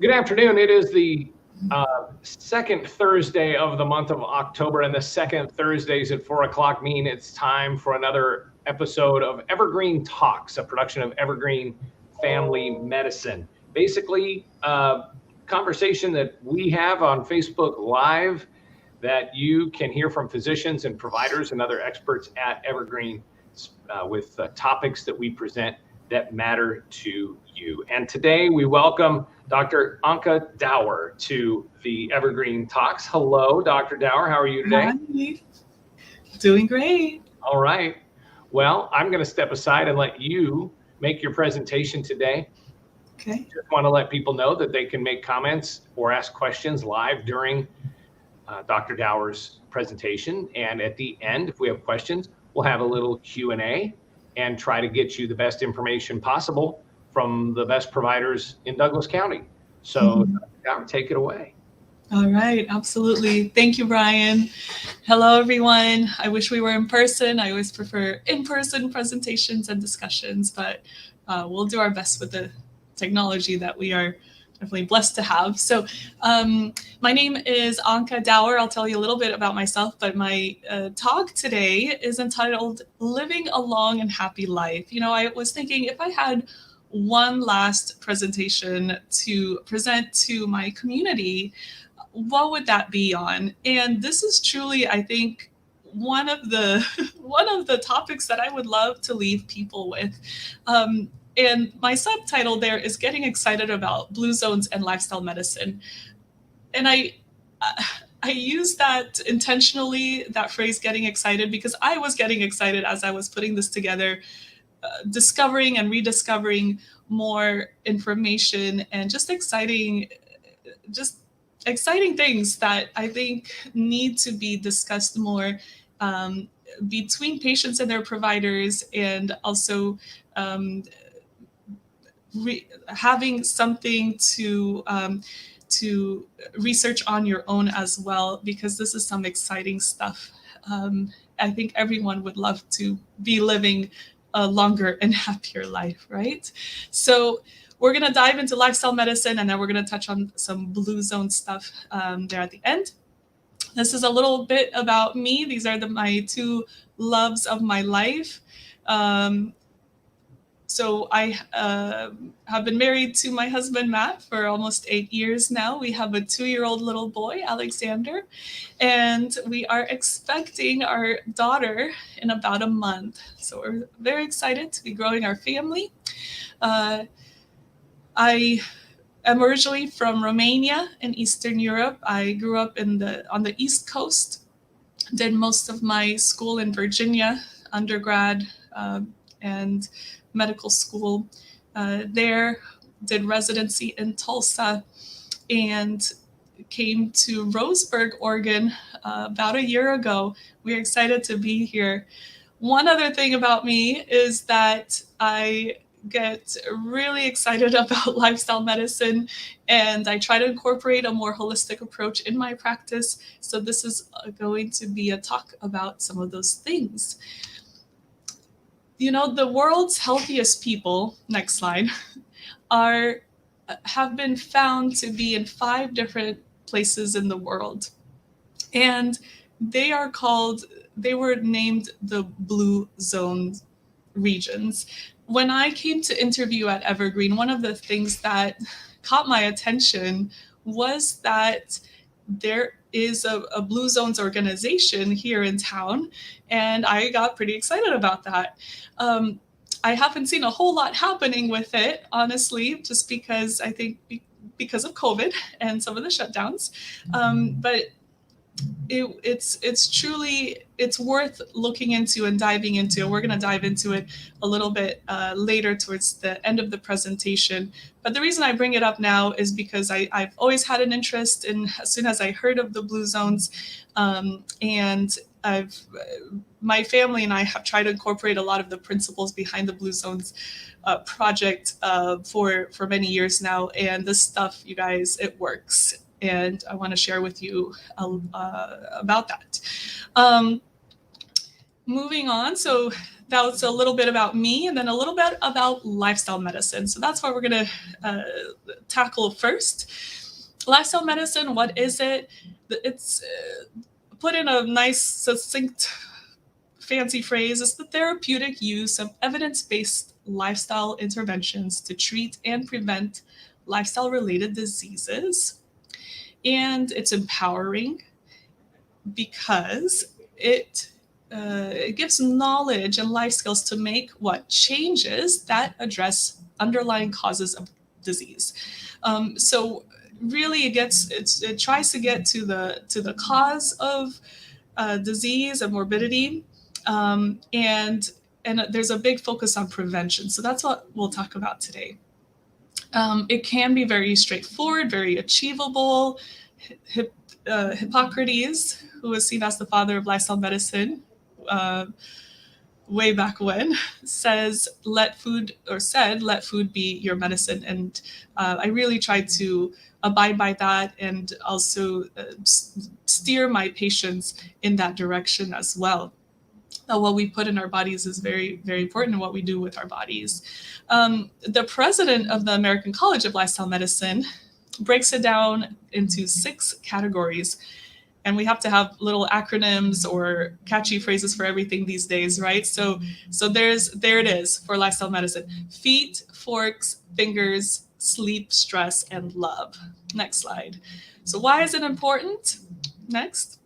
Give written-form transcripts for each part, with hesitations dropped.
Good afternoon. It is the second Thursday of the month of October, and the second Thursdays at 4 o'clock mean it's time for another episode of Evergreen Talks, a production of Evergreen Family Medicine. Basically, conversation that we have on Facebook Live that you can hear from physicians and providers and other experts at Evergreen with topics that we present that matter to you. And today we welcome Dr. Anca Dauer to the Evergreen Talks. Hello, Dr. Dauer. How are you today? Hi. Doing great. All right. Well, I'm going to step aside and let you make your presentation today. Okay. Just want to let people know that they can make comments or ask questions live during Dr. Dauer's presentation. And at the end, if we have questions, we'll have a little Q&A and try to get you the best information possible from the best providers in Douglas County. So, Dr. Dauer, take it away. All right. Absolutely. Thank you, Brian. Hello, everyone. I wish we were in person. I always prefer in-person presentations and discussions, but we'll do our best with the technology that we are definitely blessed to have. So my name is Anca Dauer. I'll tell you a little bit about myself, but my talk today is entitled Living a Long and Happy Life. You know, I was thinking if I had one last presentation to present to my community, what would that be on? And this is truly, I think, one of the topics that I would love to leave people with. And my subtitle there is Getting Excited About Blue Zones and Lifestyle Medicine. And I use that intentionally, that phrase getting excited, because I was getting excited as I was putting this together, discovering and rediscovering more information and just exciting things that I think need to be discussed more between patients and their providers, and also having something to research on your own as well, because this is some exciting stuff. I think everyone would love to be living a longer and happier life, right? So we're going to dive into lifestyle medicine, and then we're going to touch on some blue zone stuff there at the end. This is a little bit about me. These are my two loves of my life. So I have been married to my husband, Matt, for almost 8 years now. We have a 2-year-old little boy, Alexander, and we are expecting our daughter in about a month. So we're very excited to be growing our family. I am originally from Romania in Eastern Europe. I grew up on the East Coast, did most of my school in Virginia, undergrad, and medical school there, did residency in Tulsa, and came to Roseburg, Oregon about a year ago. We're excited to be here. One other thing about me is that I get really excited about lifestyle medicine, and I try to incorporate a more holistic approach in my practice. So this is going to be a talk about some of those things. You know, the world's healthiest people, next slide, have been found to be in 5 different places in the world. And they were named the Blue Zone regions. When I came to interview at Evergreen, one of the things that caught my attention was that there is a Blue Zones organization here in town, and I got pretty excited about that. I haven't seen a whole lot happening with it, honestly, just because I think because of COVID and some of the shutdowns. But it's worth looking into and diving into. We're going to dive into it a little bit later towards the end of the presentation. But the reason I bring it up now is because I've always had an interest in, as soon as I heard of the Blue Zones, and my family and I have tried to incorporate a lot of the principles behind the Blue Zones project for many years now. And this stuff, you guys, it works. And I want to share with you about that. Moving on, so that was a little bit about me, and then a little bit about lifestyle medicine. So that's what we're going to tackle first. Lifestyle medicine, what is it? It's put in a nice, succinct, fancy phrase. It's the therapeutic use of evidence-based lifestyle interventions to treat and prevent lifestyle-related diseases. And it's empowering because it gives knowledge and life skills to make what changes that address underlying causes of disease. So really, it tries to get to the cause of disease and morbidity, and there's a big focus on prevention. So that's what we'll talk about today. It can be very straightforward, very achievable. Hippocrates, who was seen as the father of lifestyle medicine way back when, said, let food be your medicine. And I really try to abide by that, and also steer my patients in that direction as well. What we put in our bodies is very, very important, and what we do with our bodies. The president of the American College of Lifestyle Medicine breaks it down into 6 categories. And we have to have little acronyms or catchy phrases for everything these days, right? So there it is for lifestyle medicine: feet, forks, fingers, sleep, stress, and love. Next slide. So why is it important? Next.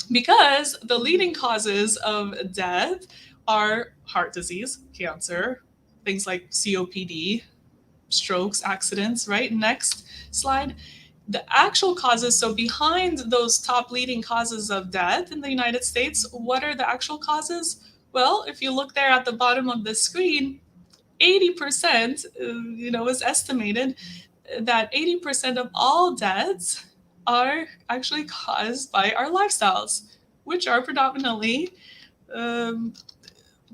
Because the leading causes of death are heart disease, cancer, things like COPD, strokes, accidents, right? Next slide. The actual causes, so behind those top leading causes of death in the United States, what are the actual causes? Well, if you look there at the bottom of the screen, 80%, is estimated that 80% of all deaths are actually caused by our lifestyles, which are predominantly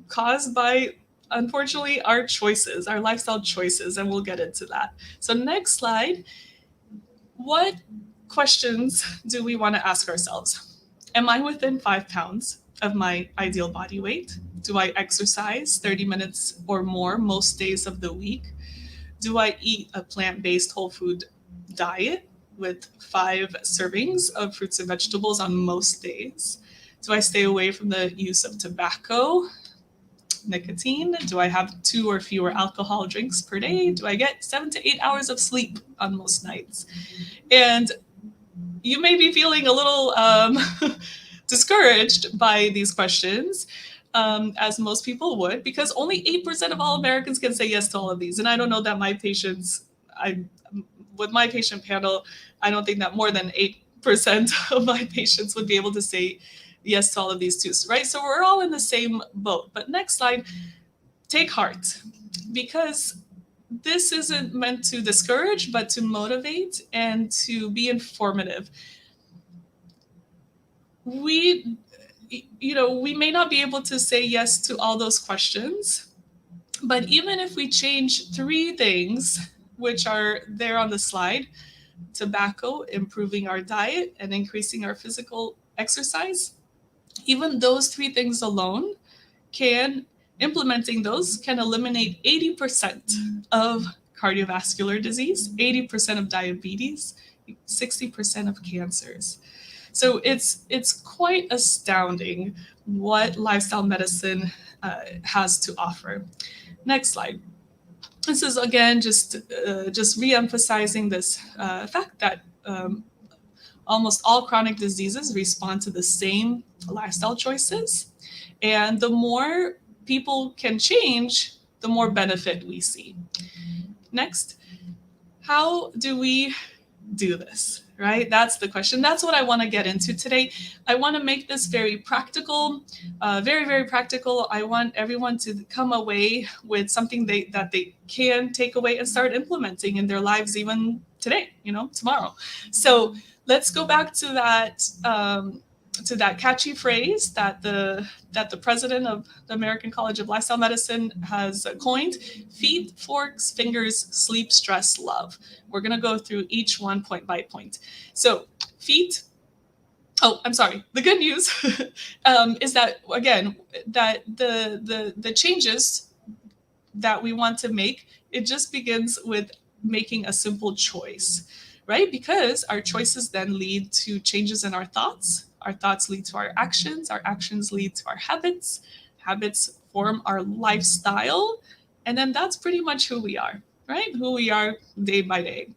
caused by, unfortunately, our choices, our lifestyle choices, and we'll get into that. So next slide. What questions do we want to ask ourselves? Am I within 5 pounds of my ideal body weight? Do I exercise 30 minutes or more most days of the week? Do I eat a plant-based whole food diet with 5 servings of fruits and vegetables on most days? Do I stay away from the use of tobacco, nicotine? Do I have 2 or fewer alcohol drinks per day? Do I get 7 to 8 hours of sleep on most nights? And you may be feeling a little discouraged by these questions, as most people would, because only 8% of all Americans can say yes to all of these. And I don't know that my patients, with my patient panel, I don't think that more than 8% of my patients would be able to say yes to all of these too, right? So we're all in the same boat. But next slide, take heart, because this isn't meant to discourage, but to motivate and to be informative. We may not be able to say yes to all those questions, but even if we change 3 things, which are there on the slide: tobacco, improving our diet, and increasing our physical exercise, even those 3 things alone implementing those can eliminate 80% of cardiovascular disease, 80% of diabetes, 60% of cancers. So it's quite astounding what lifestyle medicine has to offer. Next slide. This is again just re-emphasizing this fact that almost all chronic diseases respond to the same lifestyle choices, and the more people can change, the more benefit we see. Next, how do we do this, right? That's the question. That's what I want to get into today. I want to make this very practical, very, very practical. I want everyone to come away with something that they can take away and start implementing in their lives even today, tomorrow. So let's go back to that catchy phrase that the president of the American College of Lifestyle Medicine has coined: feet, forks, fingers, sleep, stress, love. We're going to go through each one point by point. So feet, Oh, I'm sorry. The good news is that, again, that the changes that we want to make, it just begins with making a simple choice, right? Because our choices then lead to changes in our thoughts lead to our actions lead to our habits form our lifestyle, and then that's pretty much who we are, right? Who we are day by day.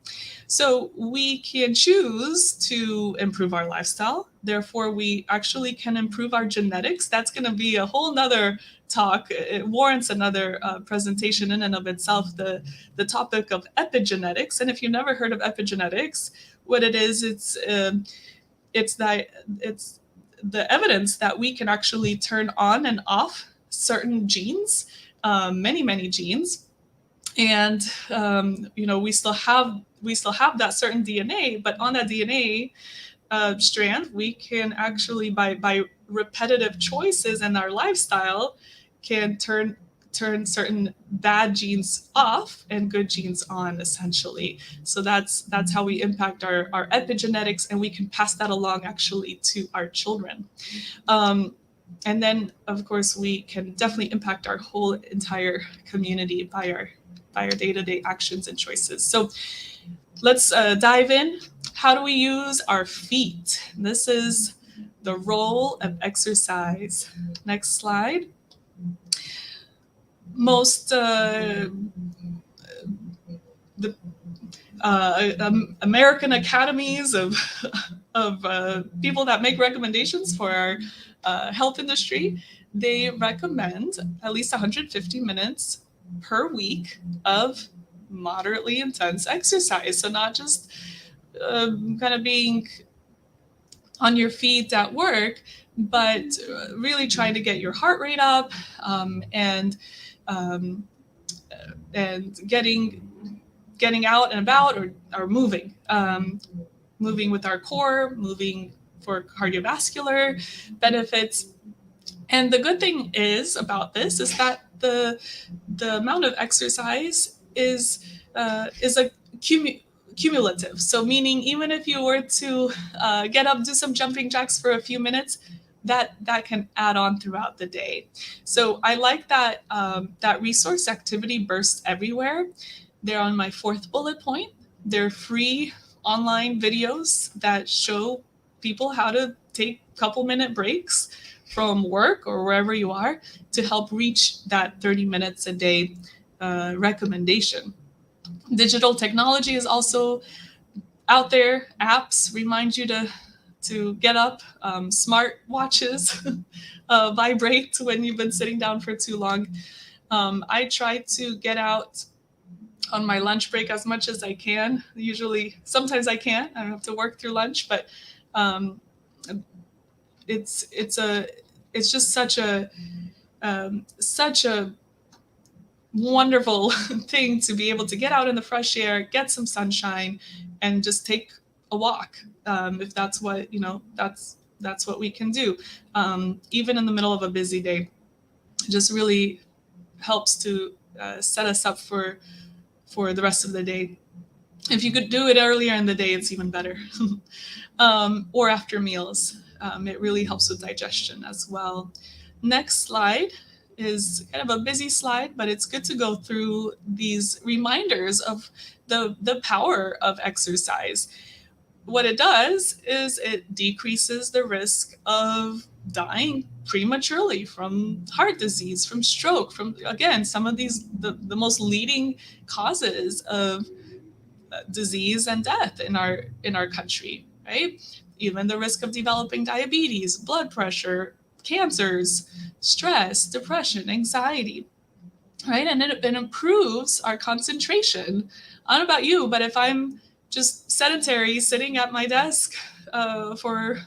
So we can choose to improve our lifestyle. Therefore, we actually can improve our genetics. That's going to be a whole nother talk. It warrants another presentation in and of itself, the topic of epigenetics. And if you've never heard of epigenetics, what it is, it's the evidence that we can actually turn on and off certain genes, many genes, and we still have that certain DNA, but on that DNA strand, we can actually by repetitive choices in our lifestyle can turn certain bad genes off and good genes on, essentially. So that's how we impact our epigenetics, and we can pass that along actually to our children. And then, of course, we can definitely impact our whole entire community by our day-to-day actions and choices. So let's dive in. How do we use our feet? This is the role of exercise. Next slide. Most American academies of people that make recommendations for our health industry, they recommend at least 150 minutes per week of moderately intense exercise. So not just kind of being on your feet at work, but really trying to get your heart rate up, and getting out and about, or moving, moving with our core, moving for cardiovascular benefits. And the good thing is about this is that the amount of exercise is a cumulative. So meaning, even if you were to get up, do some jumping jacks for a few minutes, that can add on throughout the day. So I like that that resource activity bursts everywhere. They're on my 4th bullet point. They're free online videos that show people how to take couple-minute breaks from work or wherever you are to help reach that 30 minutes a day recommendation. Digital technology is also out there. Apps remind you to get up. Smart watches vibrate when you've been sitting down for too long. I try to get out on my lunch break as much as I can. Usually, sometimes I can't. I have to work through lunch, but it's just such a wonderful thing to be able to get out in the fresh air, get some sunshine, and just take a walk. If that's what that's what we can do, even in the middle of a busy day. It just really helps to set us up for the rest of the day. If you could do it earlier in the day, it's even better. Or after meals. It really helps with digestion as well. Next slide is kind of a busy slide, but it's good to go through these reminders of the power of exercise. What it does is it decreases the risk of dying prematurely from heart disease, from stroke, from, again, some of these, the most leading causes of disease and death in our country, right? Even the risk of developing diabetes, blood pressure, cancers, stress, depression, anxiety, right? And it improves our concentration. I don't know about you, but if I'm just sedentary, sitting at my desk for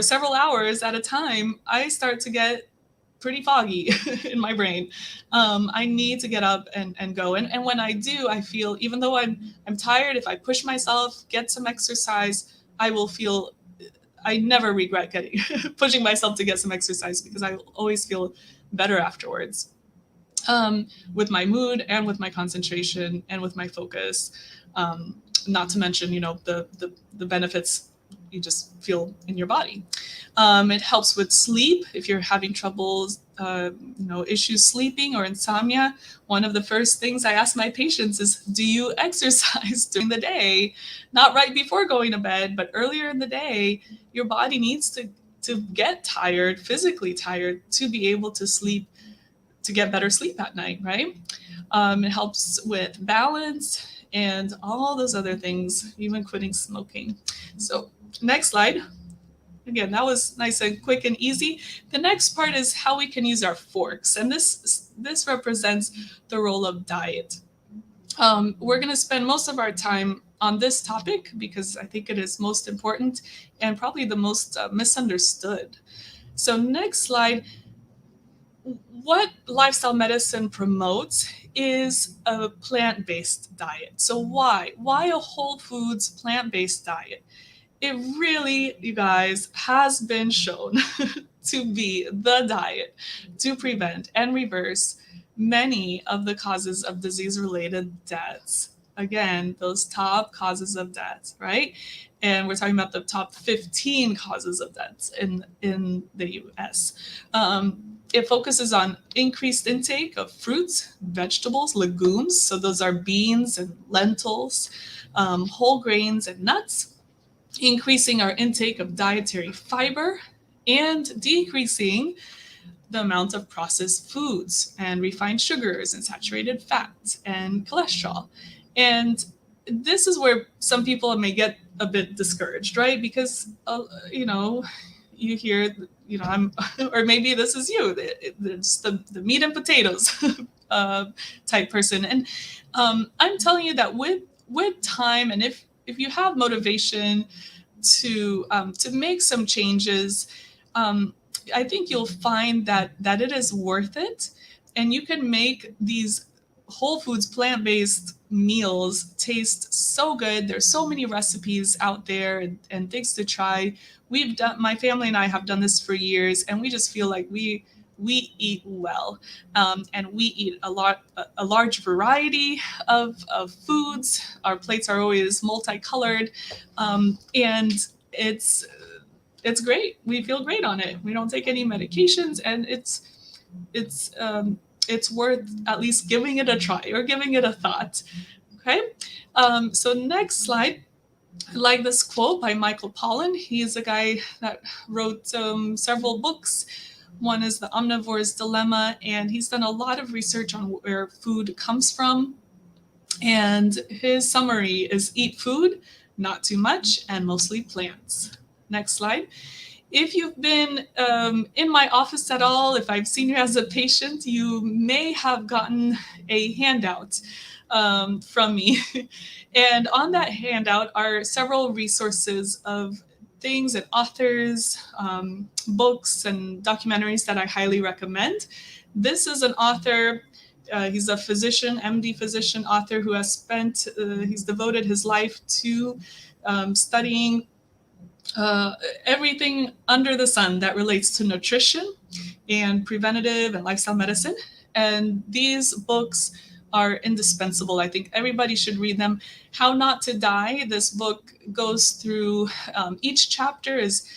several hours at a time, I start to get pretty foggy in my brain. I need to get up and go. And when I do, I feel, even though I'm tired, if I push myself, get some exercise, I never regret pushing myself to get some exercise, because I always feel better afterwards, with my mood and with my concentration and with my focus. Not to mention, the benefits, you just feel in your body. It helps with sleep. If you're having troubles, issues sleeping or insomnia, one of the first things I ask my patients is, do you exercise during the day? Not right before going to bed, but earlier in the day. Your body needs to get tired, physically tired, to be able to sleep, to get better sleep at night, right? It helps with balance and all those other things, even quitting smoking. So next slide. Again, that was nice and quick and easy. The next part is how we can use our forks. And this represents the role of diet. We're going to spend most of our time on this topic because I think it is most important and probably the most misunderstood. So next slide. What lifestyle medicine promotes is a plant-based diet. So why a whole foods plant-based diet? It really, you guys, has been shown to be the diet to prevent and reverse many of the causes of disease-related deaths. Again, those top causes of deaths, right? And we're talking about the top 15 causes of deaths in the US. It focuses on increased intake of fruits, vegetables, legumes. So those are beans and lentils, whole grains and nuts, increasing our intake of dietary fiber, and decreasing the amount of processed foods and refined sugars and saturated fats and cholesterol. And this is where some people may get a bit discouraged, right? Because, you hear, I'm, or maybe this is you, it's the meat and potatoes type person. And I'm telling you that with time, and if you have motivation to make some changes, I think you'll find that it is worth it, and you can make these whole foods plant-based meals taste so good. There's so many recipes out there and things to try. My family and I have done this for years, and we just feel like we eat well, and we eat a large variety of foods. Our plates are always multicolored, and it's great. We feel great on it. We don't take any medications, and it's worth at least giving it a try or giving it a thought. Okay. So next slide. I like this quote by Michael Pollan. He's a guy that wrote several books. One is The Omnivore's Dilemma, and he's done a lot of research on where food comes from. And his summary is eat food, not too much, and mostly plants. Next slide. If you've been in my office at all, if I've seen you as a patient, you may have gotten a handout from me. And on that handout are several resources of things and authors, books and documentaries that I highly recommend. This is an author, he's a physician, MD physician author who has he's devoted his life to studying everything under the sun that relates to nutrition and preventative and lifestyle medicine. And these books are indispensable. I think everybody should read them. How Not to Die. This book goes through, each chapter is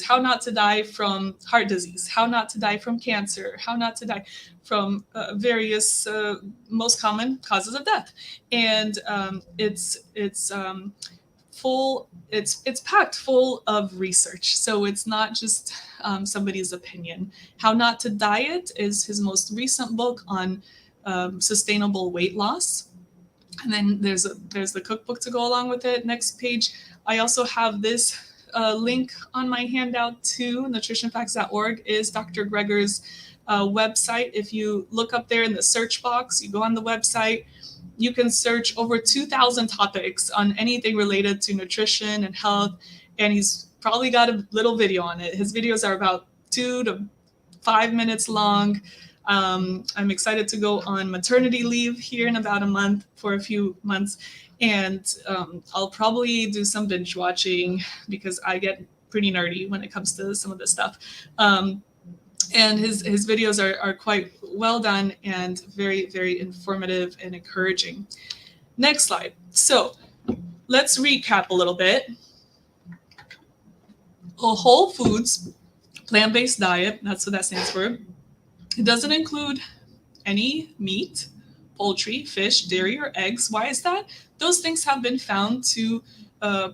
how not to die from heart disease, how not to die from cancer, how not to die from various most common causes of death. And it's packed full of research. So it's not just somebody's opinion. How Not to Diet is his most recent book on sustainable weight loss. And then there's the cookbook to go along with it. Next page, I also have this link on my handout to nutritionfacts.org is Dr. Greger's website. If you look up there in the search box, you go on the website, you can search over 2,000 topics on anything related to nutrition and health, and he's probably got a little video on it. His videos are about 2 to 5 minutes long. I'm excited to go on maternity leave here in about a month, for a few months, and I'll probably do some binge watching because I get pretty nerdy when it comes to some of this stuff. And his videos are quite well done and very, very informative and encouraging. Next slide. So let's recap a little bit. a whole foods plant-based diet. That's what that stands for. It doesn't include any meat, poultry, fish, dairy, or eggs. Why is that? Those things have been found to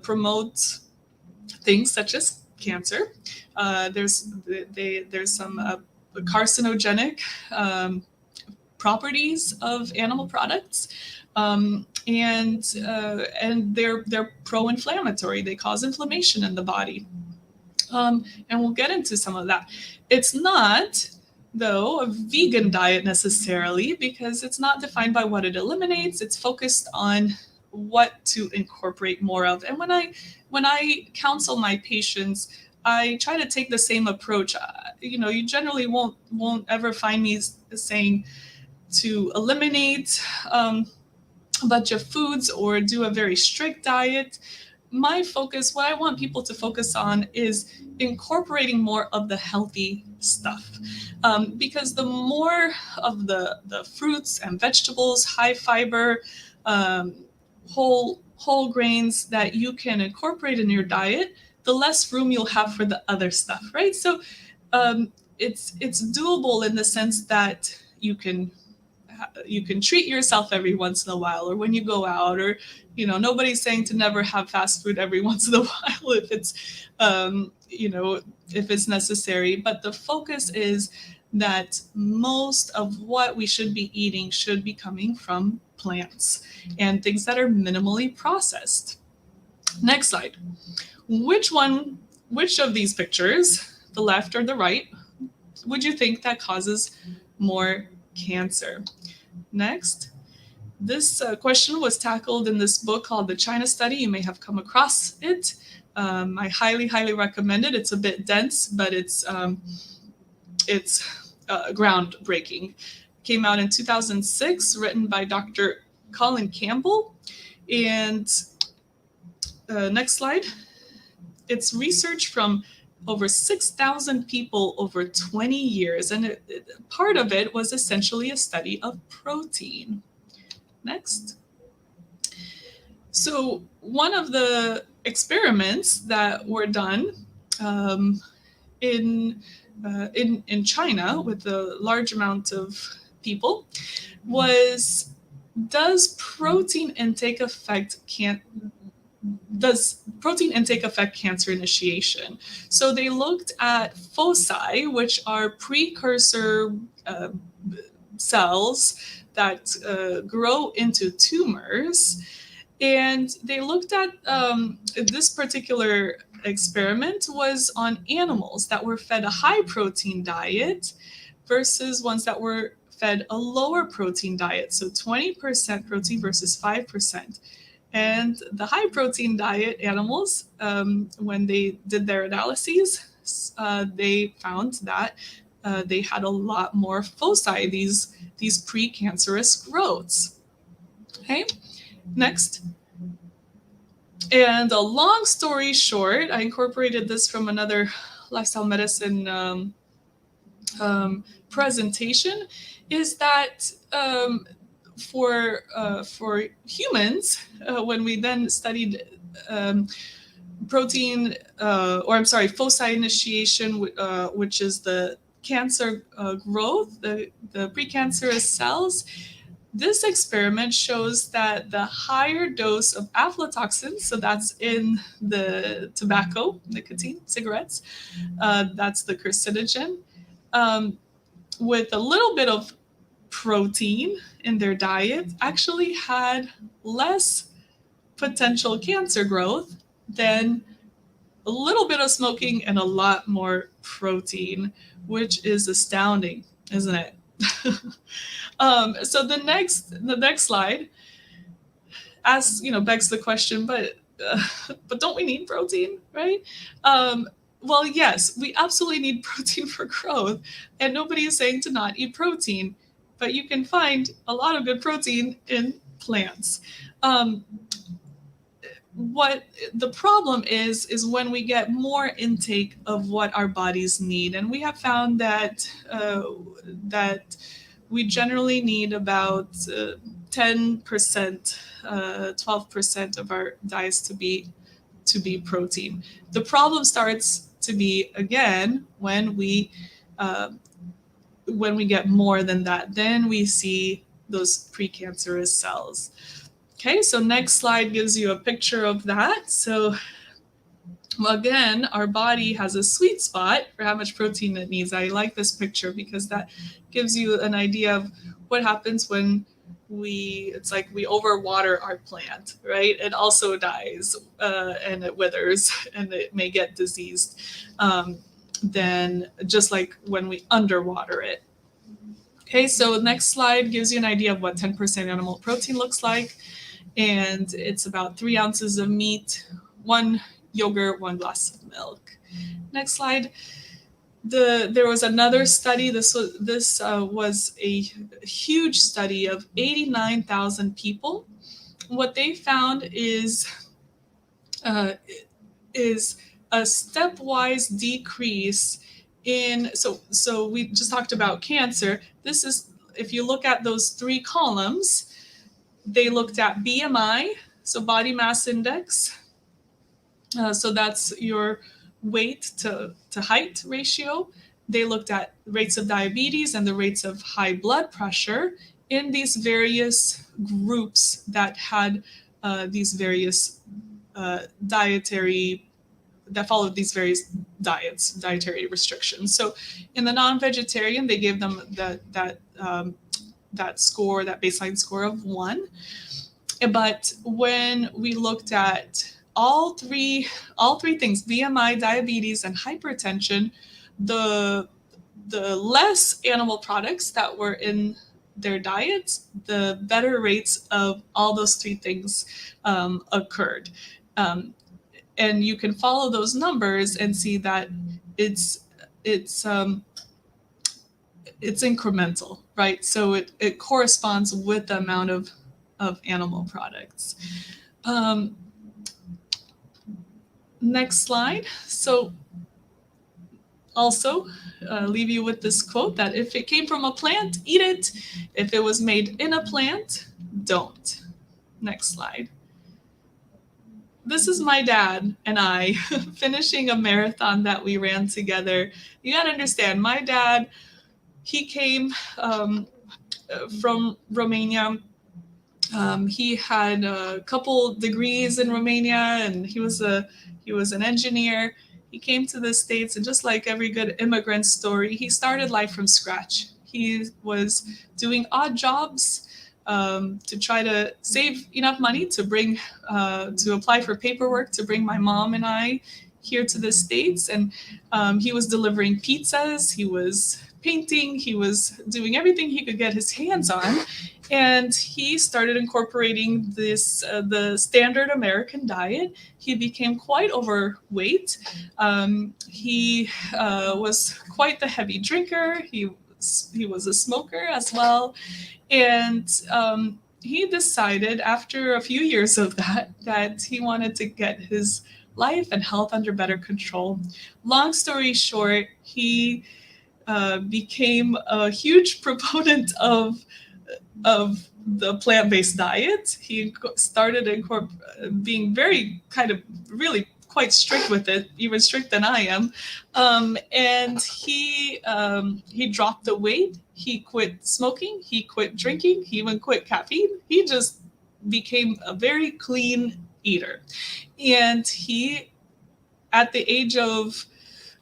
promote things such as cancer. There's some carcinogenic properties of animal products, and they're pro-inflammatory. They cause inflammation in the body, and we'll get into some of that. It's not, though, a vegan diet necessarily, because it's not defined by what it eliminates. It's focused on what to incorporate more of. And when I counsel my patients, I try to take the same approach. You generally won't ever find me saying to eliminate a bunch of foods or do a very strict diet. My focus, what I want people to focus on, is incorporating more of the healthy stuff, because the more of the fruits and vegetables, high fiber, whole grains that you can incorporate in your diet, the less room you'll have for the other stuff, right? So it's doable in the sense that you can treat yourself every once in a while, or when you go out, or nobody's saying to never have fast food every once in a while if it's if it's necessary. But the focus is that most of what we should be eating should be coming from plants and things that are minimally processed. Next slide. Which of these pictures, the left or the right, would you think that causes more cancer? Next. This question was tackled in this book called The China Study. You may have come across it. I highly, highly recommend it. It's a bit dense, but it's groundbreaking. Came out in 2006, written by Dr. Colin Campbell. And next slide. It's research from over 6,000 people over 20 years. And part of it was essentially a study of protein. Next. So one of the experiments that were done in China with a large amount of people was, does protein intake affect cancer initiation? So they looked at foci, which are precursor cells that grow into tumors. And they looked at this particular experiment was on animals that were fed a high protein diet versus ones that were fed a lower protein diet. So 20% protein versus 5%. And the high protein diet animals, when they did their analyses, they found that they had a lot more foci, these precancerous growths. Okay, next. And a long story short, I incorporated this from another lifestyle medicine presentation, is that for humans, when we then studied foci initiation, which is the cancer growth, the precancerous cells, this experiment shows that the higher dose of aflatoxin, so that's in the tobacco, nicotine, cigarettes, that's the carcinogen, with a little bit of protein in their diet, actually had less potential cancer growth than a little bit of smoking and a lot more protein, which is astounding, isn't it? So the next slide begs the question, but don't we need protein, right? Well, yes, we absolutely need protein for growth, and nobody is saying to not eat protein, but you can find a lot of good protein in plants. What the problem is when we get more intake of what our bodies need, and we have found that we generally need about 10%, 12% of our diets to be protein. The problem starts to be again when we get more than that, then we see those precancerous cells. Okay, so next slide gives you a picture of that. So again, our body has a sweet spot for how much protein it needs. I like this picture because that gives you an idea of what happens when it's like we overwater our plant, right? It also dies and it withers and it may get diseased. Then just like when we underwater it. Okay, so next slide gives you an idea of what 10% animal protein looks like. And it's about 3 ounces of meat, 1 yogurt, 1 glass of milk. Next slide. There was another study. This was a huge study of 89,000 people. What they found is a stepwise decrease in. So we just talked about cancer. This is, if you look at those 3 columns, they looked at BMI, so body mass index. So that's your weight to height ratio. They looked at rates of diabetes and the rates of high blood pressure in these various groups that had these various that followed these various dietary restrictions. So in the non-vegetarian, they gave them that score, that baseline score of 1. But when we looked at all three things, BMI, diabetes, and hypertension, the less animal products that were in their diets, the better rates of all those 3 things occurred. And you can follow those numbers and see that it's incremental, right? So it corresponds with the amount of animal products. Next slide. So also leave you with this quote that if it came from a plant, eat it. If it was made in a plant, don't. Next slide. This is my dad and I finishing a marathon that we ran together. You gotta understand, my dad, he came from Romania. He had a couple degrees in Romania, and he was an engineer. He came to the States, and just like every good immigrant story, he started life from scratch. He was doing odd jobs to try to save enough money to apply for paperwork to bring my mom and I here to the States. And he was delivering pizzas, he was painting, he was doing everything he could get his hands on. And he started incorporating the standard American diet. He became quite overweight. He was quite the heavy drinker. He was a smoker as well. And he decided after a few years of that he wanted to get his life and health under better control. Long story short, he became a huge proponent of the plant-based diet. He started being very kind of really quite strict with it, even strict than I am. And he dropped the weight. He quit smoking. He quit drinking. He even quit caffeine. He just became a very clean eater. And he, at the age of,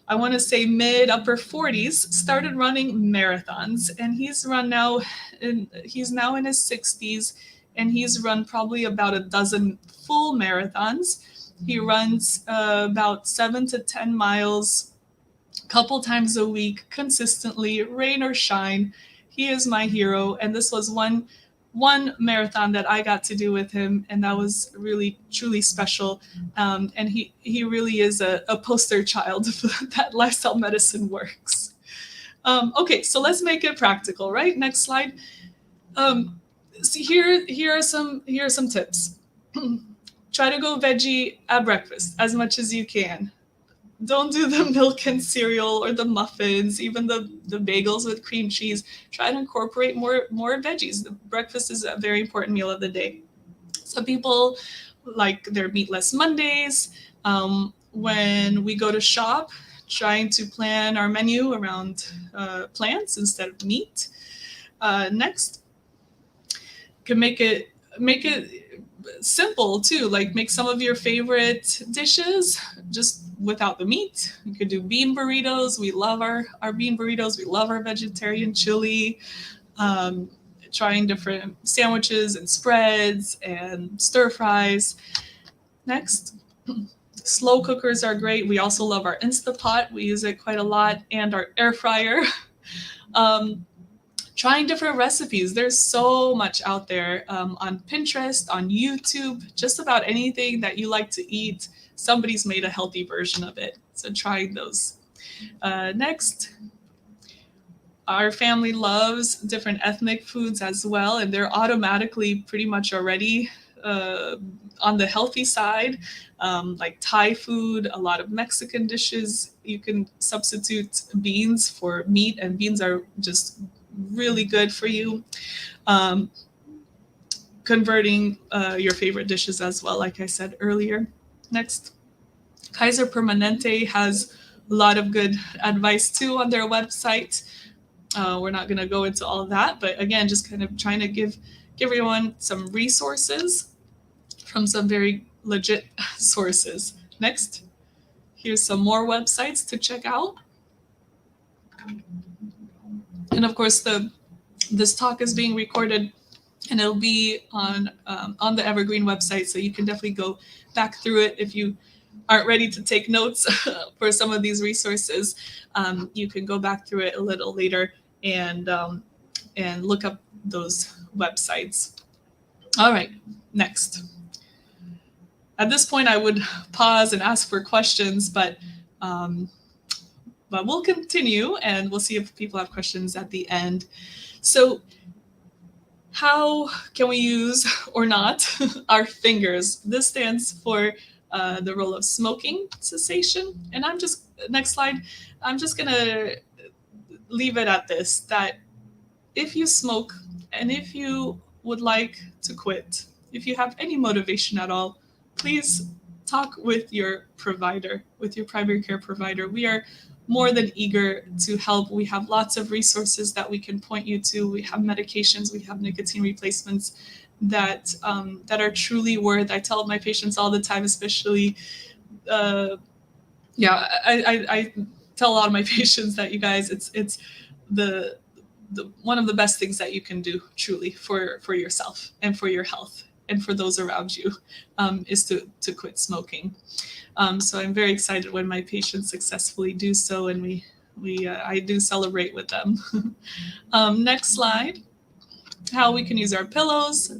I want to say mid-upper 40s, started running marathons. And he's now in his 60s, and he's run probably about a dozen full marathons. He runs about 7 to 10 miles a couple times a week, consistently, rain or shine. He is my hero. And this was one marathon that I got to do with him, and that was really, truly special. And he really is a poster child of that lifestyle medicine works. Okay, so let's make it practical, right? Next slide. So here are some tips. Try to go veggie at breakfast as much as you can. Don't do the milk and cereal or the muffins, even the bagels with cream cheese. Try to incorporate more veggies. Breakfast is a very important meal of the day. Some people like their meatless Mondays. When we go to shop, trying to plan our menu around plants instead of meat. Next, can make it simple too, like make some of your favorite dishes just without the meat. You could do bean burritos. We love our bean burritos. We love our vegetarian chili. Trying different sandwiches and spreads and stir fries. Next, slow cookers are great. We also love our Instapot. We use it quite a lot, and our air fryer. Trying different recipes. There's so much out there on Pinterest, on YouTube, just about anything that you like to eat. Somebody's made a healthy version of it. So trying those. Next, our family loves different ethnic foods as well, and they're automatically pretty much already on the healthy side, like Thai food, a lot of Mexican dishes. You can substitute beans for meat, and beans are just really good for you. Converting your favorite dishes as well, like I said earlier. Next, Kaiser Permanente has a lot of good advice too on their website. We're not going to go into all of that, but again, just kind of trying to give everyone some resources from some very legit sources. Next, here's some more websites to check out. And of course, this talk is being recorded, and it'll be on the Evergreen website, so you can definitely go back through it if you aren't ready to take notes for some of these resources. You can go back through it a little later and look up those websites. All right, next. At this point, I would pause and ask for questions, but we'll continue, and we'll see if people have questions at the end. So how can we use or not our fingers? This stands for the role of smoking cessation. And next slide, I'm just gonna leave it at this, that if you smoke and if you would like to quit, if you have any motivation at all, please talk with your provider, with your primary care provider. We are more than eager to help. We have lots of resources that we can point you to. We have medications, we have nicotine replacements that are truly worth. I tell my patients all the time, especially, I tell a lot of my patients that, you guys, it's the one of the best things that you can do truly for yourself and for your health and for those around you, is to quit smoking. So I'm very excited when my patients successfully do so, and I do celebrate with them. Next slide. How we can use our pillows.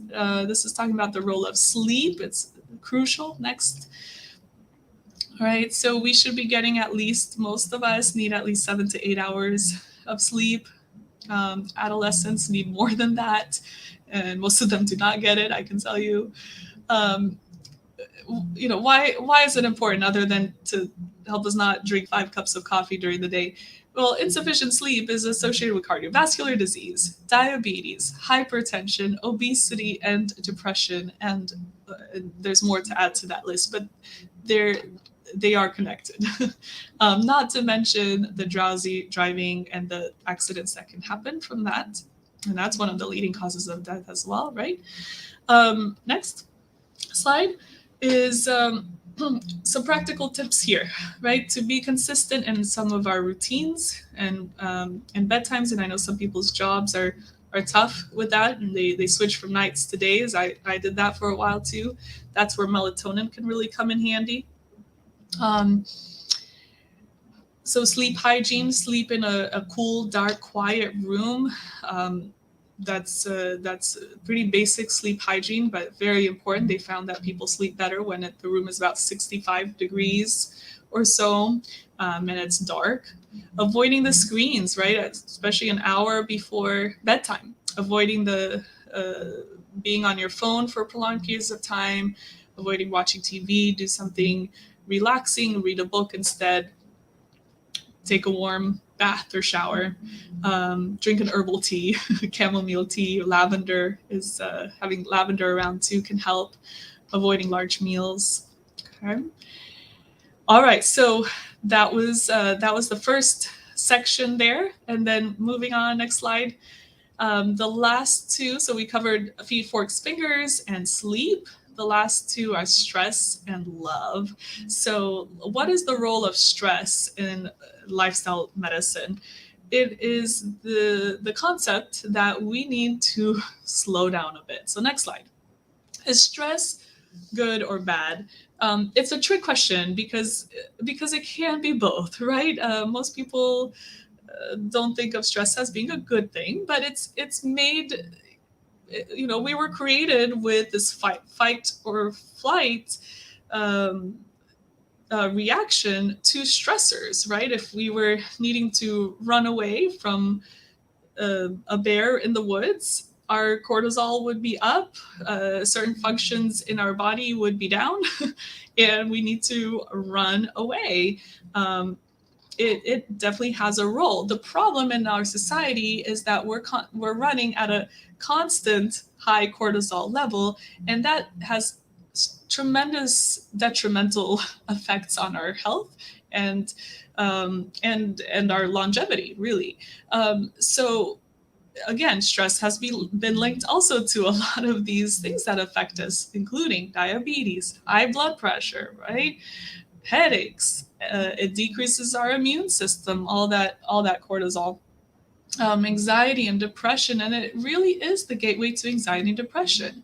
This is talking about the role of sleep. It's crucial. Next. All right, so we should be getting most of us need at least 7 to 8 hours of sleep. Adolescents need more than that, and most of them do not get it, I can tell you. Why is it important, other than to help us not drink 5 cups of coffee during the day? Well, insufficient sleep is associated with cardiovascular disease, diabetes, hypertension, obesity, and depression. And there's more to add to that list, but they are connected. Not to mention the drowsy driving and the accidents that can happen from that. And that's one of the leading causes of death as well, right? Next slide is some practical tips here, right? To be consistent in some of our routines and bedtimes. And I know some people's jobs are tough with that, and they switch from nights to days. I did that for a while too. That's where melatonin can really come in handy. So sleep hygiene, sleep in a cool, dark, quiet room. That's pretty basic sleep hygiene, but very important. They found that people sleep better when the room is about 65 degrees or so, and it's dark. Avoiding the screens, right? Especially an hour before bedtime. Avoiding being on your phone for prolonged periods of time. Avoiding watching TV. Do something relaxing. Read a book instead. Take a warm bath or shower. Drink an herbal tea, chamomile tea, lavender is having lavender around too can help. Avoiding large meals. Okay. All right, so that was the first section there, and then moving on, next slide. The last two, so we covered feet, forks, fingers, and sleep. The last two are stress and love. So, what is the role of stress in lifestyle medicine? It is the concept that we need to slow down a bit. So, next slide. Is stress good or bad? It's a trick question because it can be both, right? Most people don't think of stress as being a good thing, but it's made. We were created with this fight or flight um, reaction to stressors, right? If we were needing to run away from a bear in the woods, our cortisol would be up, certain functions in our body would be down, and we need to run away. It definitely has a role. The problem in our society is that we're running at a constant high cortisol level, and that has tremendous detrimental effects on our health and and our longevity, really. So again, stress has been linked also to a lot of these things that affect us, including diabetes, high blood pressure, right? Headaches. It decreases our immune system. All that cortisol. Anxiety and depression, and it really is the gateway to anxiety and depression.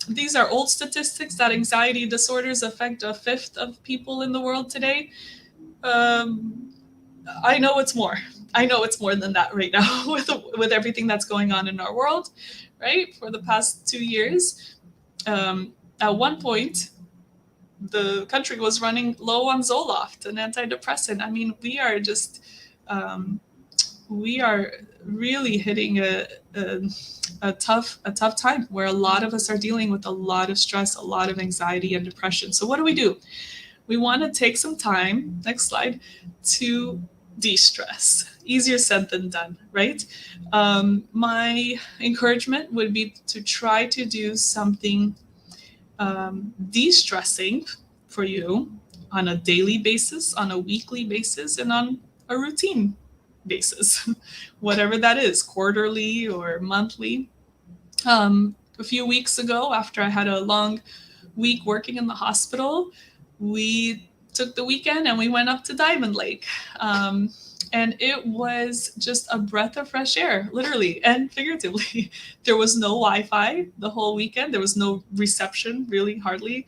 These are old statistics that anxiety disorders affect a fifth of people in the world today. Um, I know it's more. I know it's more than that right now with everything that's going on in our world, right? For the past 2 years, at one point, the country was running low on Zoloft, an antidepressant. I mean, um, we are really hitting a tough time where a lot of us are dealing with a lot of stress, a lot of anxiety and depression. So what do? We want to take some time, next slide, to de-stress. Easier said than done, right? My encouragement would be to try to do something de-stressing for you on a daily basis, on a weekly basis, and on a routine basis, whatever that is, quarterly or monthly. A few weeks ago, after I had a long week working in the hospital, we took the weekend and we went up to Diamond Lake. And it was just a breath of fresh air, literally and figuratively. There was no Wi-Fi the whole weekend. There was no reception, really, hardly.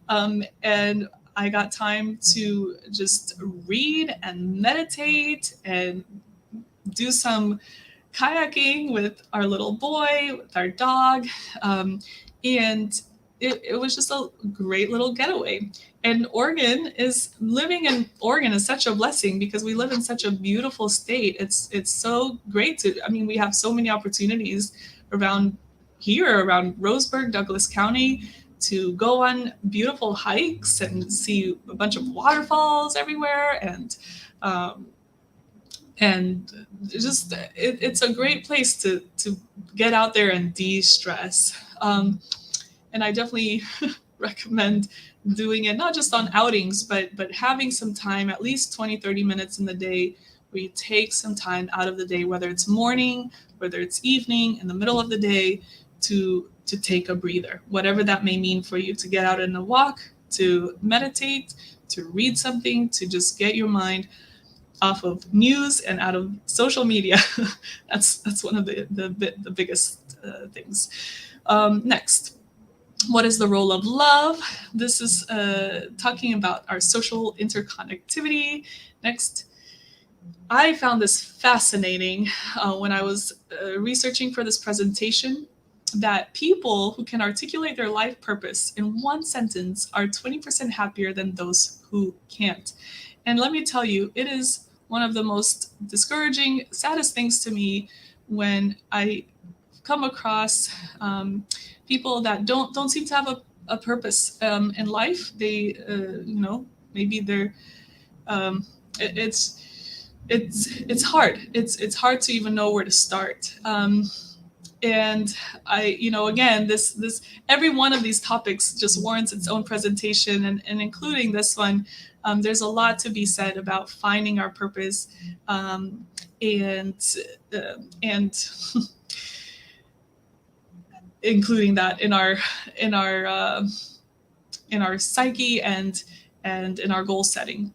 And I got time to just read and meditate and do some kayaking with our little boy, with our dog. And it was just a great little getaway. And living in Oregon is such a blessing because we live in such a beautiful state. It's so great we have so many opportunities around here, around Roseburg, Douglas County, to go on beautiful hikes and see a bunch of waterfalls everywhere, and just it's a great place to get out there and de-stress. And I definitely recommend doing it not just on outings, but having some time, at least 20-30 minutes in the day, where you take some time out of the day, whether it's morning, whether it's evening, in the middle of the day, to take a breather, whatever that may mean for you, to get out on a walk, to meditate, to read something, to just get your mind off of news and out of social media. That's one of the biggest things. Next, what is the role of love? This is talking about our social interconnectivity. Next, I found this fascinating when I was researching for this presentation, that people who can articulate their life purpose in one sentence are 20% happier than those who can't. And let me tell you, it is one of the most discouraging, saddest things to me when I come across people that don't seem to have a purpose in life. They, maybe they're, it's hard. It's hard to even know where to start. And again, this every one of these topics just warrants its own presentation, and including this one. There's a lot to be said about finding our purpose, and including that in our psyche and in our goal setting.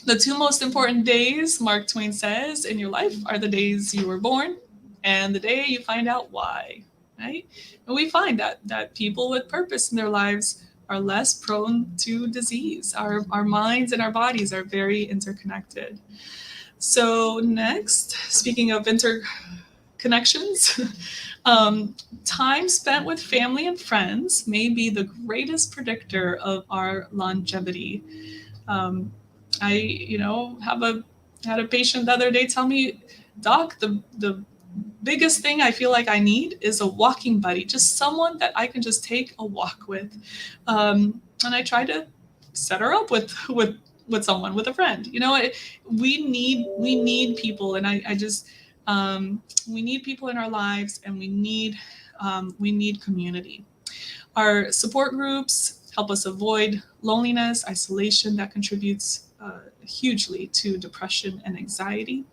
The two most important days, Mark Twain says, in your life are the days you were born and the day you find out why, right? And we find that people with purpose in their lives are less prone to disease. Our minds and our bodies are very interconnected. So next, speaking of interconnections, time spent with family and friends may be the greatest predictor of our longevity. I had a patient the other day tell me, "Doc, the biggest thing I feel like I need is a walking buddy, just someone that I can just take a walk with." And I tried to set her up with someone, with a friend. We need people, and I just we need people in our lives, and we need community. Our support groups help us avoid loneliness, isolation that contributes hugely to depression and anxiety.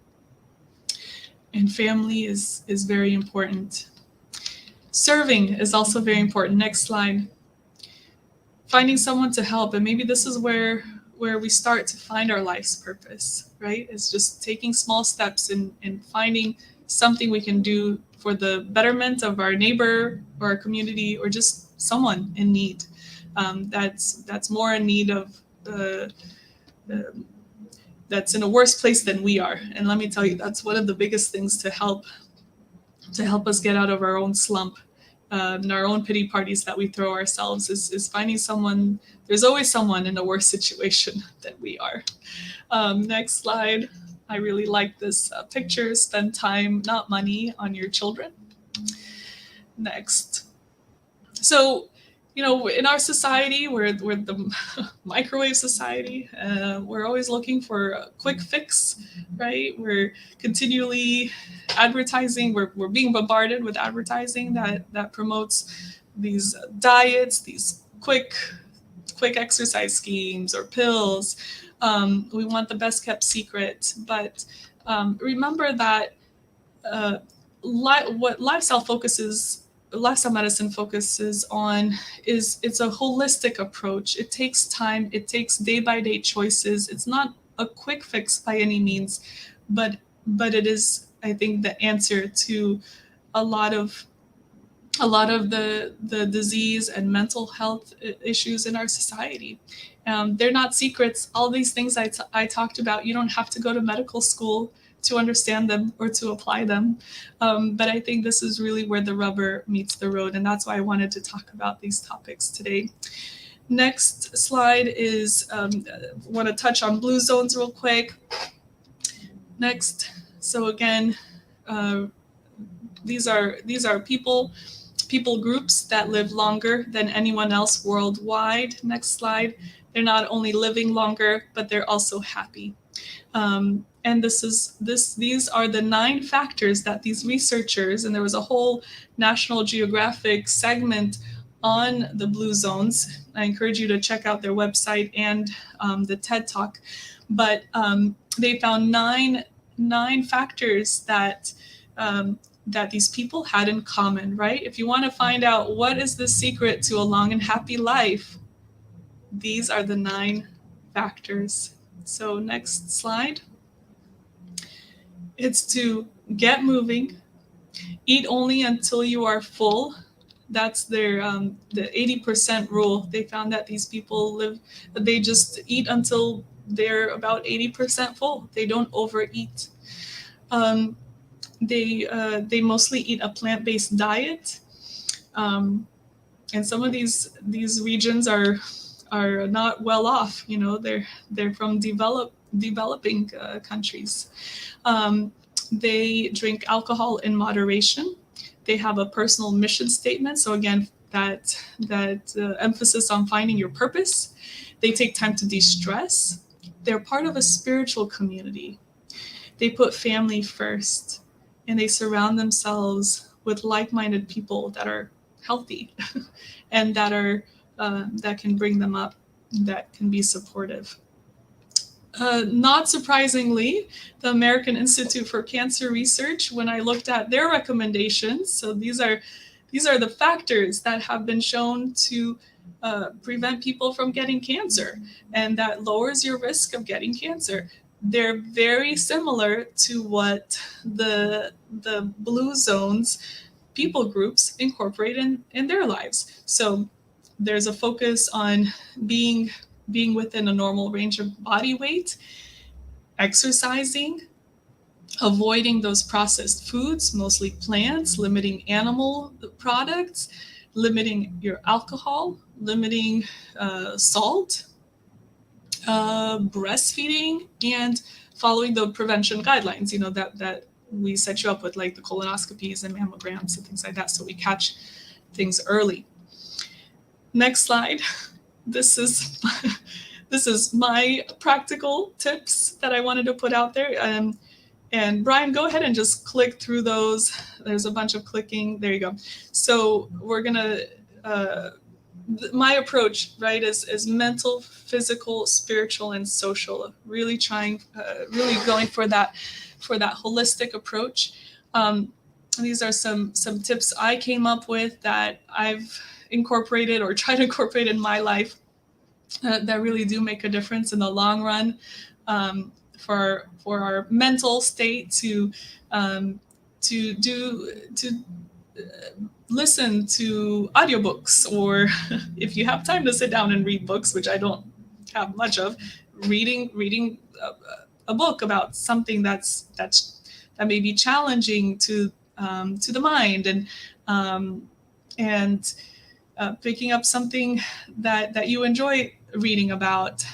And family is very important. Serving is also very important. Next slide. Finding someone to help, and maybe this is where we start to find our life's purpose, right? It's just taking small steps in finding something we can do for the betterment of our neighbor or our community, or just someone in need. That's more in need of that's in a worse place than we are. And let me tell you, that's one of the biggest things to help us get out of our own slump, and our own pity parties that we throw ourselves, is finding someone. There's always someone in a worse situation than we are. Next slide. I really like this picture. Spend time, not money, on your children. Next. So, in our society, we're the microwave society. We're always looking for a quick fix, right? We're continually advertising. We're being bombarded with advertising that promotes these diets, these quick exercise schemes or pills. We want the best kept secret, but remember that what lifestyle medicine focuses on is it's a holistic approach. It takes time. It takes day-by-day choices. It's not a quick fix by any means, but it is, I think, the answer to a lot of the disease and mental health issues in our society. They're not secrets. All these things I talked about, you don't have to go to medical school to understand them or to apply them. But I think this is really where the rubber meets the road, and that's why I wanted to talk about these topics today. Next slide is, want to touch on blue zones real quick. Next. So again, these are people groups that live longer than anyone else worldwide. Next slide. They're not only living longer, but they're also happy. And these are the 9 factors that these researchers, and there was a whole National Geographic segment on the blue zones. I encourage you to check out their website and the TED Talk. But they found nine factors that these people had in common, right? If you want to find out what is the secret to a long and happy life, these are the 9 factors. So next slide. It's to get moving, eat only until you are full. That's their the 80% rule. They found that these people they just eat until they're about 80% full. They don't overeat. They mostly eat a plant-based diet, and some of these regions are not well off. They're from developing countries. They drink alcohol in moderation. They have a personal mission statement. So again, that emphasis on finding your purpose. They take time to de-stress. They're part of a spiritual community. They put family first, and they surround themselves with like-minded people that are healthy and that are that can bring them up, that can be supportive. Not surprisingly, the American Institute for Cancer Research, when I looked at their recommendations, so these are the factors that have been shown to prevent people from getting cancer and that lowers your risk of getting cancer. They're very similar to what the blue zones people groups incorporate in their lives. So there's a focus on being within a normal range of body weight, exercising, avoiding those processed foods, mostly plants, limiting animal products, limiting your alcohol, limiting salt, breastfeeding, and following the prevention guidelines, that we set you up with, like the colonoscopies and mammograms and things like that, so we catch things early. Next slide. This is my practical tips that I wanted to put out there. And Brian, go ahead and just click through those. There's a bunch of clicking. There you go. So we're gonna, my approach, right, is mental, physical, spiritual, and social. Really going for that holistic approach. These are some tips I came up with that I've incorporated or tried to incorporate in my life that really do make a difference in the long run, for our mental state, to listen to audiobooks, or if you have time to sit down and read books, which I don't have much of, reading a book about something that may be challenging to the mind, and picking up something that you enjoy reading about,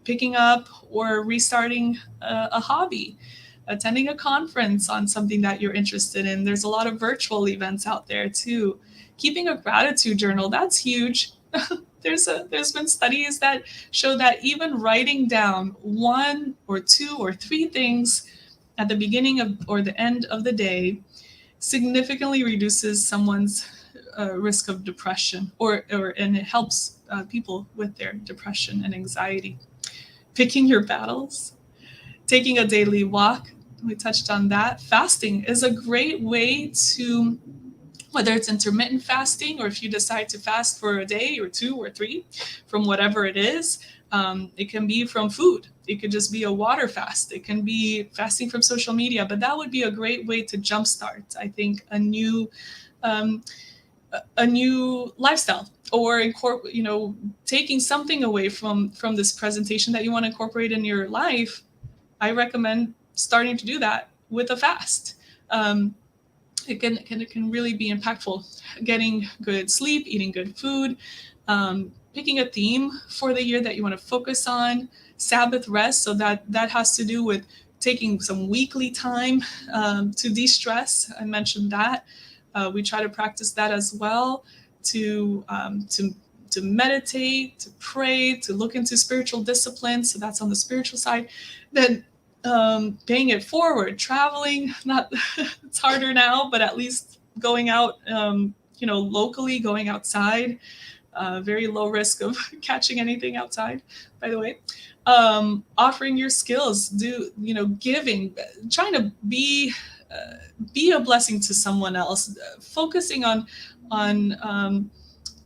picking up or restarting a hobby, attending a conference on something that you're interested in. There's a lot of virtual events out there too. Keeping a gratitude journal, that's huge. There's been studies that show that even writing down 1 or 2 or 3 things at the beginning of or the end of the day significantly reduces someone's risk of depression, and it helps people with their depression and anxiety. Picking your battles, taking a daily walk, we touched on that. Fasting is a great way to, whether it's intermittent fasting or if you decide to fast for a day or 2 or 3 from whatever it is. It can be from food. It could just be a water fast. It can be fasting from social media, but that would be a great way to jumpstart, I think, a new lifestyle, or taking something away from this presentation that you want to incorporate in your life. I recommend starting to do that with a fast. It can really be impactful. Getting good sleep, eating good food, picking a theme for the year that you want to focus on, Sabbath rest. So that has to do with taking some weekly time to de-stress. I mentioned that. We try to practice that as well, to meditate, to pray, to look into spiritual disciplines. So that's on the spiritual side. Then paying it forward, traveling, not it's harder now, but at least going out, locally, going outside, very low risk of catching anything outside, by the way. Offering your skills, giving, trying to be a blessing to someone else, focusing on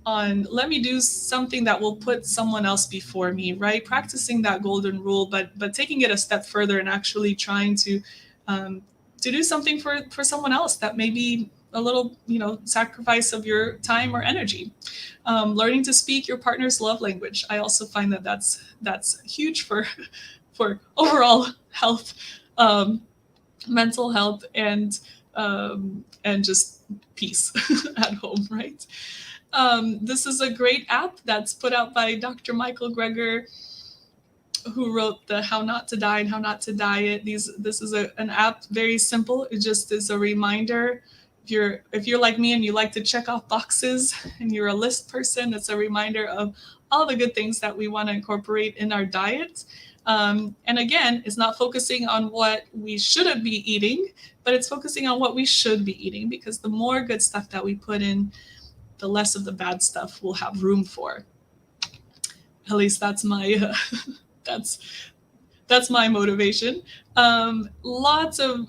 let me do something that will put someone else before me, right? Practicing that golden rule, but taking it a step further and actually trying to do something for someone else that may be a little, sacrifice of your time or energy. Learning to speak your partner's love language. I also find that that's huge for overall health, mental health, and just peace at home, right? This is a great app that's put out by Dr. Michael Greger, who wrote the How Not to Die and How Not to Diet. This is an app, very simple. It just is a reminder if you're like me and you like to check off boxes and you're a list person, it's a reminder of all the good things that we want to incorporate in our diet. And again, it's not focusing on what we shouldn't be eating, but it's focusing on what we should be eating, because the more good stuff that we put in, the less of the bad stuff we'll have room for. At least that's my that's my motivation. Lots of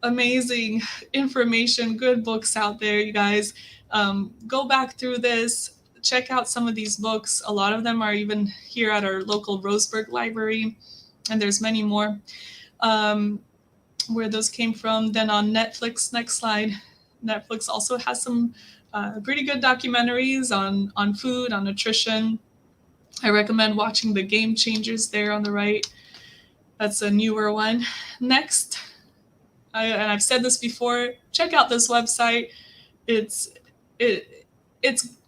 amazing information, good books out there, you guys. Go back through this, check out some of these books. A lot of them are even here at our local Roseburg library, and there's many more. Where those came from. Then on Netflix, next slide, Netflix also has some pretty good documentaries on food, on nutrition. I recommend watching The Game Changers there on the right. That's a newer one. Next, and I've said this before, check out this website. It's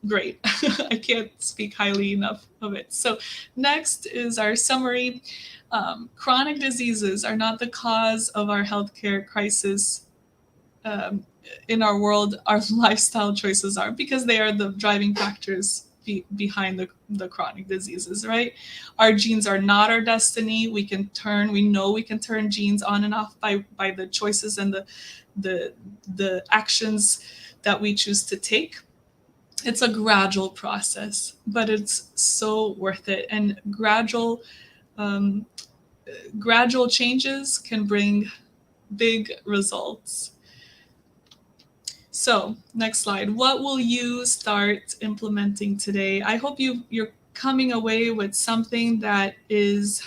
great. I can't speak highly enough of it. So next is our summary. Chronic diseases are not the cause of our healthcare crisis in our world. Our lifestyle choices are, because they are the driving factors behind the chronic diseases, right? Our genes are not our destiny. We know we can turn genes on and off by the choices and the actions that we choose to take. It's a gradual process, but it's so worth it. And gradual changes can bring big results. So next slide. What will you start implementing today? I hope you're coming away with something that is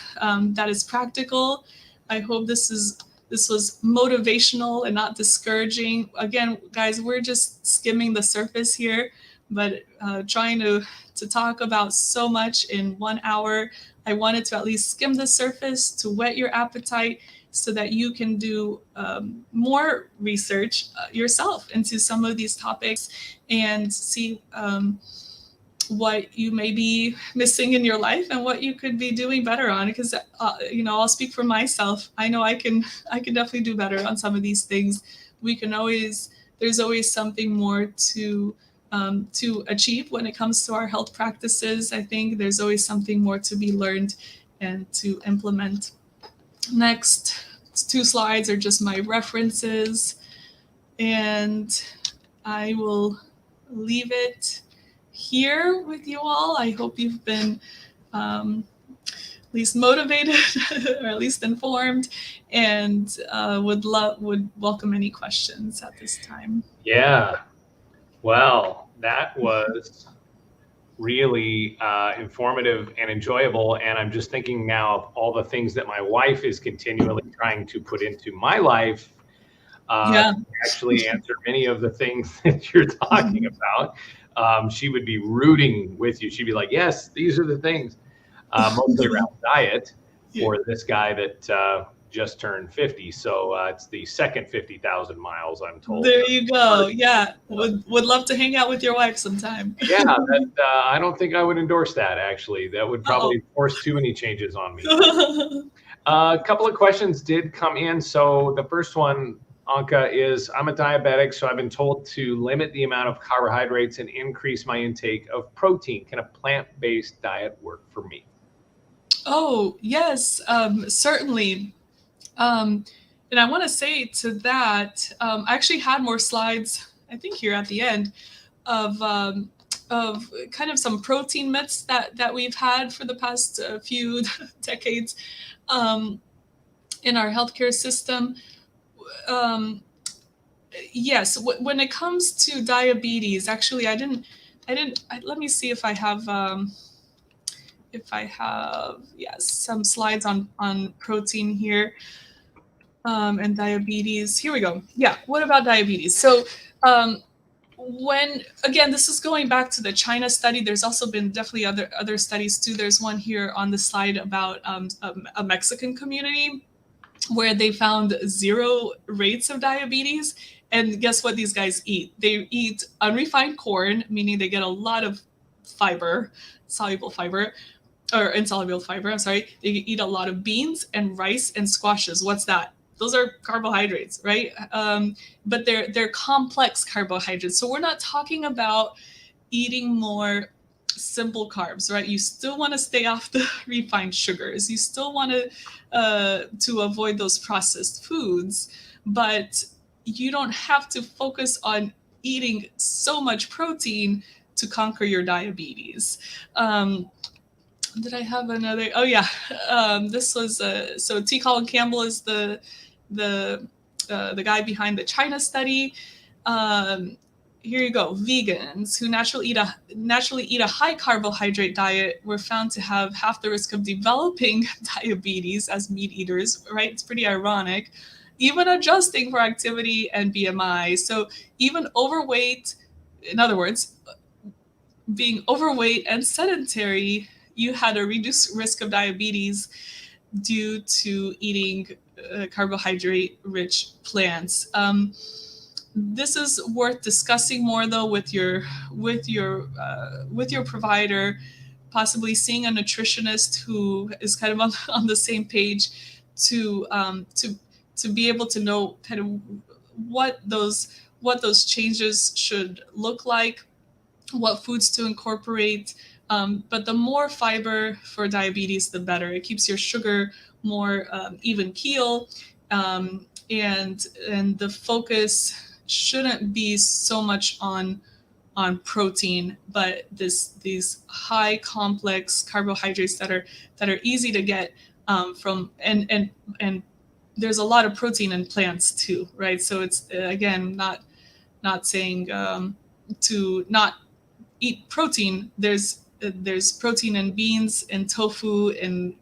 practical. I hope this was motivational and not discouraging. Again, guys, we're just skimming the surface here, but trying to talk about so much in 1 hour. I wanted to at least skim the surface to whet your appetite, so that you can do more research yourself into some of these topics and see what you may be missing in your life and what you could be doing better on. Because I'll speak for myself. I know I can definitely do better on some of these things. There's always something more to achieve when it comes to our health practices. I think there's always something more to be learned and to implement. Next 2 slides are just my references, and I will leave it here with you all. I hope you've been at least motivated or at least informed, and would welcome any questions at this time. Yeah. Well, that was really informative and enjoyable. And I'm just thinking now of all the things that my wife is continually trying to put into my life. Actually answer many of the things that you're talking about. She would be rooting with you. She'd be like, yes, these are the things, mostly around diet for this guy that just turned 50. So it's the second 50,000 miles, I'm told. There you go. Yeah. Would love to hang out with your wife sometime. Yeah. I don't think I would endorse that, actually. That would probably force too many changes on me. A couple of questions did come in. So the first one, Anca, is I'm a diabetic, so I've been told to limit the amount of carbohydrates and increase my intake of protein. Can a plant-based diet work for me? Oh, yes, certainly. And I want to say to that, I actually had more slides, I think here at the end, of kind of some protein myths that we've had for the past few decades in our healthcare system. Yes, when it comes to diabetes, actually, let me see if I have some slides on protein here. And diabetes. Here we go. Yeah. What about diabetes? So again, this is going back to the China study. There's also been definitely other studies too. There's one here on the slide about a Mexican community where they found 0 rates of diabetes. And guess what these guys eat? They eat unrefined corn, meaning they get a lot of fiber, insoluble fiber. I'm sorry. They eat a lot of beans and rice and squashes. What's that? those are carbohydrates, right? But they're complex carbohydrates. So we're not talking about eating more simple carbs, right? You still want to stay off the refined sugars. You still want to avoid those processed foods, but you don't have to focus on eating so much protein to conquer your diabetes. Did I have another? Oh yeah, this was so T. Colin Campbell is the guy behind the China study. Here you go. Vegans who naturally eat a high carbohydrate diet were found to have half the risk of developing diabetes as meat eaters. Right? It's pretty ironic, even adjusting for activity and BMI. So even overweight, in other words, being overweight and sedentary, you had a reduced risk of diabetes due to eating carbohydrate-rich plants. This is worth discussing more though with your provider, possibly seeing a nutritionist who is kind of on the same page to be able to know kind of what those changes should look like, what foods to incorporate. But the more fiber for diabetes, the better. It keeps your sugar more even keel, and the focus shouldn't be so much on protein, but these high complex carbohydrates that are easy to get from and there's a lot of protein in plants too, right? So it's again not saying to not eat protein. There's protein in beans and tofu and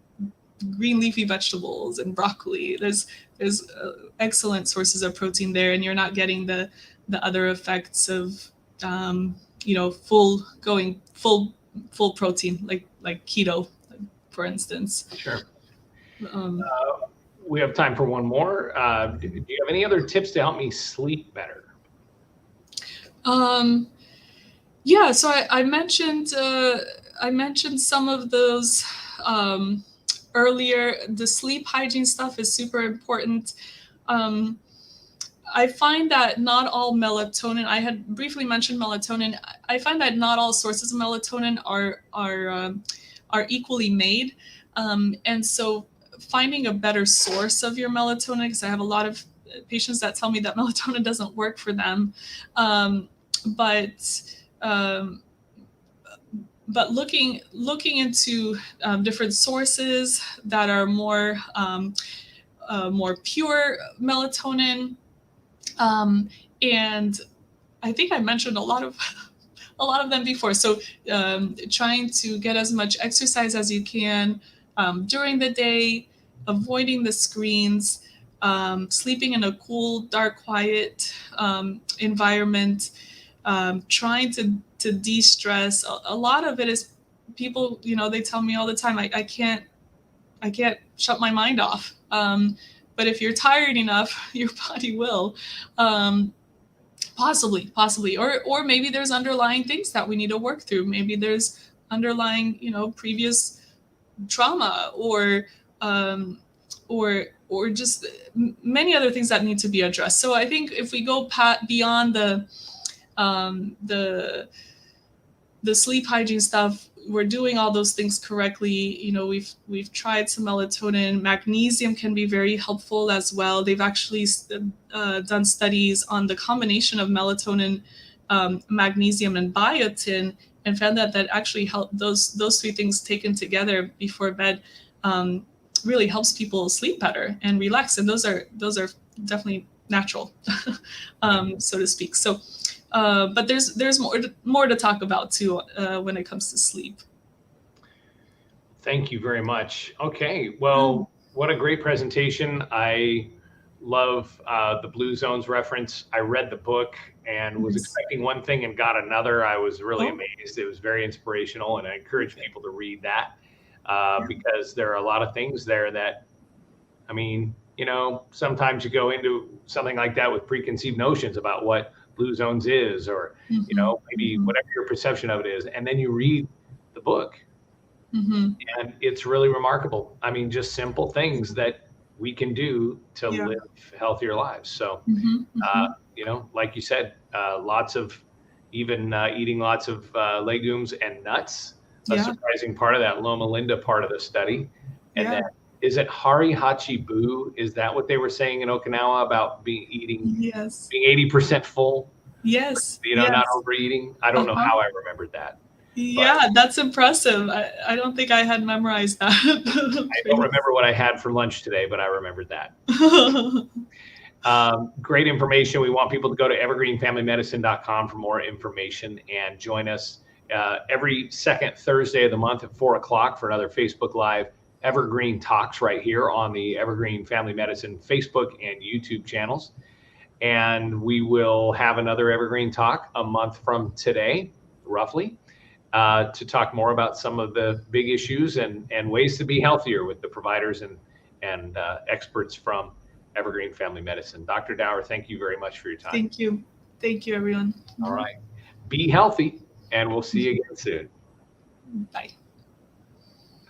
green leafy vegetables and broccoli. There's excellent sources of protein there, and you're not getting the other effects of full protein like keto, for instance. Sure. We have time for one more. Do you have any other tips to help me sleep better? Yeah, so I mentioned some of those earlier. The sleep hygiene stuff is super important. I find that not all melatonin, I had briefly mentioned melatonin. I find that not all sources of melatonin are equally made. And so finding a better source of your melatonin, because I have a lot of patients that tell me that melatonin doesn't work for them. But looking into different sources that are more pure melatonin, and I think I mentioned a lot of them before. So trying to get as much exercise as you can during the day, avoiding the screens, sleeping in a cool, dark, quiet environment. Trying to de-stress. A lot of it is people, they tell me all the time, I can't shut my mind off. But if you're tired enough, your body will. Possibly, or maybe there's underlying things that we need to work through. Maybe there's underlying, previous trauma, or just many other things that need to be addressed. So I think if we go beyond the sleep hygiene stuff, we're doing all those things correctly. We've tried some melatonin. Magnesium can be very helpful as well. They've actually done studies on the combination of melatonin, magnesium, and biotin, and found that actually help those three things taken together before bed really helps people sleep better and relax. And those are definitely natural, so to speak. So. But there's more to talk about too when it comes to sleep. Thank you very much. Okay, well, what a great presentation. I love the Blue Zones reference. I read the book and was expecting one thing and got another. I was really amazed. It was very inspirational, and I encourage people to read that because there are a lot of things there that, sometimes you go into something like that with preconceived notions about what Blue Zones is, or maybe whatever your perception of it is, and then you read the book and it's really remarkable. Just simple things that we can do to live healthier lives. So, like you said, lots of even eating lots of legumes and nuts, a surprising part of that Loma Linda part of the study. And then, is it Hari Hachi Bu? Is that what they were saying in Okinawa about being 80% full? Yes. Not overeating. I don't know how I remembered that. Yeah, that's impressive. I don't think I had memorized that. I don't remember what I had for lunch today, but I remembered that. Great information. We want people to go to evergreenfamilymedicine.com for more information and join us every second Thursday of the month at 4 o'clock for another Facebook Live Evergreen Talks right here on the Evergreen Family Medicine Facebook and YouTube channels. And we will have another Evergreen Talk a month from today, roughly, to talk more about some of the big issues and ways to be healthier with the providers and experts from Evergreen Family Medicine. Dr. Dauer, thank you very much for your time. Thank you. Thank you, everyone. All right. Be healthy, and we'll see you again soon. Bye.